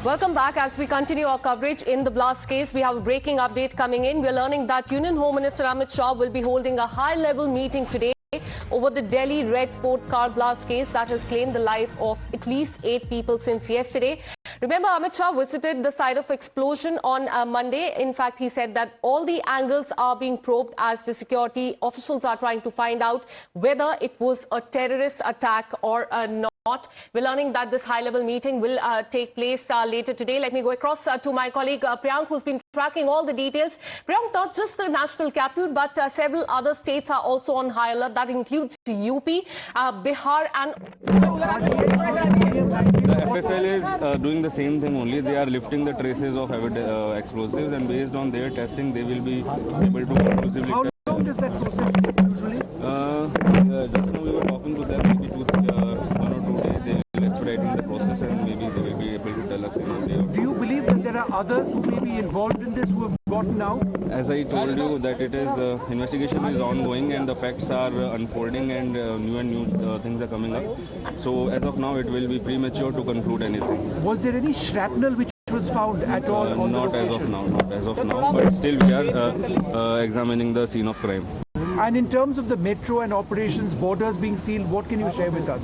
Welcome back. As we continue our coverage in the blast case, we have a breaking update coming in. We're learning that Union Home Minister Amit Shah will be holding a high-level meeting today over the Delhi Red Fort car blast case that has claimed the life of at least 8 people since yesterday. Remember, Amit Shah visited the site of explosion on Monday. In fact, he said that all the angles are being probed as the security officials are trying to find out whether it was a terrorist attack or not. We're learning that this high-level meeting will take place later today. Let me go across to my colleague Priyank, who's been tracking all the details. Priyank, not just the national capital, but several other states are also on high alert. That includes UP, Bihar and... The FSL is doing the same thing only. They are lifting the traces of explosives, and based on their testing, they will be able to conclusively... How long does that process take usually? Just now we were talking to them, maybe 1 or 2 days they will expedite the process, and maybe they will be able to tell us in a day or two. Do you believe that there are others who may be involved in this who have gotten out? As I told you, that it is investigation is ongoing and the facts are unfolding, and new things are coming up. So as of now, it will be premature to conclude anything. Was there any shrapnel which was found at all on the location? Not as of now, but still we are examining the scene of crime. And in terms of the metro and operations, borders being sealed, what can you share with us?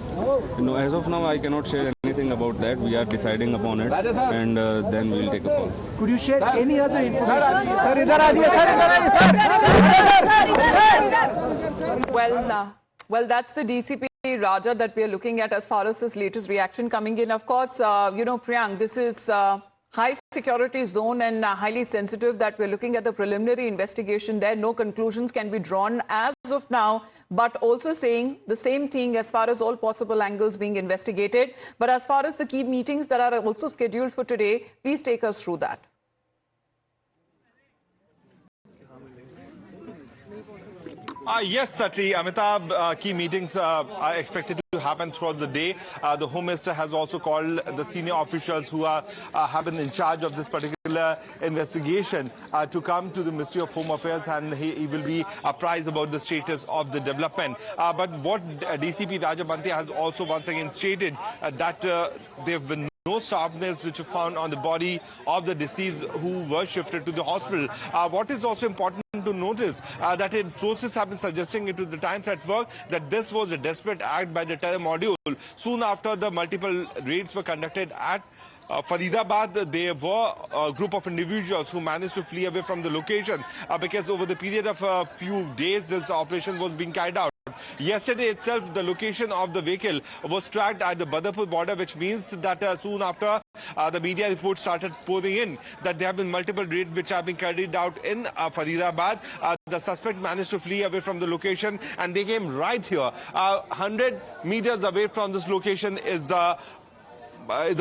No, as of now, I cannot share anything about that. We are deciding upon it, and then we will take a call. Could you share any other information? Well, that's the DCP Raja that we are looking at as far as this latest reaction coming in. Of course, Priyank, this is high security zone and highly sensitive that we're looking at the preliminary investigation there. No conclusions can be drawn as of now, but also saying the same thing as far as all possible angles being investigated. But as far as the key meetings that are also scheduled for today, please take us through that. Yes, certainly, Amitabh, key meetings are expected to happen throughout the day. The Home Minister has also called the senior officials who have been in charge of this particular investigation to come to the Ministry of Home Affairs, and he will be apprised about the status of the development. But what DCP Rajabhante has also once again stated that there have been no sharpness which were found on the body of the deceased who were shifted to the hospital. What is also important to notice that sources have been suggesting it to the Times at Work that this was a desperate act by the terror module. Soon after the multiple raids were conducted at Faridabad, there were a group of individuals who managed to flee away from the location because over the period of a few days this operation was being carried out. Yesterday itself, the location of the vehicle was tracked at the Badapur border, which means that soon after the media reports started pouring in that there have been multiple raids which have been carried out in Faridabad. The suspect managed to flee away from the location, and they came right here. 100 meters away from this location is the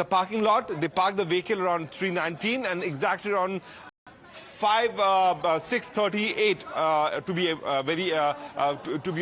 parking lot. They parked the vehicle around 3:19, and exactly around 6:38 to be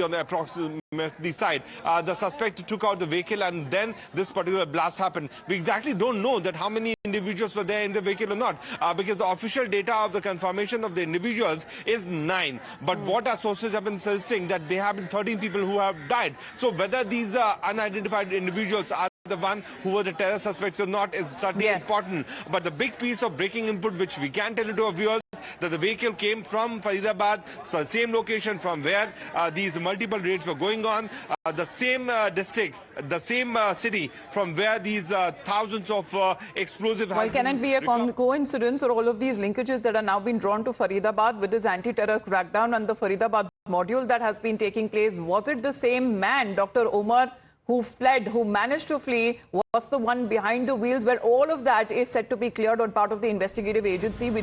on the approximately side. The suspect took out the vehicle, and then this particular blast happened. We exactly don't know that how many individuals were there in the vehicle or not, because the official data of the confirmation of the individuals is 9. But what our sources have been suggesting that there have been 13 people who have died. So whether these unidentified individuals are the one who were the terror suspects or not is certainly important. But the big piece of breaking input which we can tell you to our viewers that the vehicle came from Faridabad, so the same location from where these multiple raids were going on, the same district, the same city from where these thousands of explosives... Well, can it be a coincidence, or all of these linkages that are now being drawn to Faridabad with this anti-terror crackdown and the Faridabad module that has been taking place? Was it the same man, Dr. Omar, who fled, who managed to flee, was the one behind the wheels, where all of that is set to be cleared on part of the investigative agency, which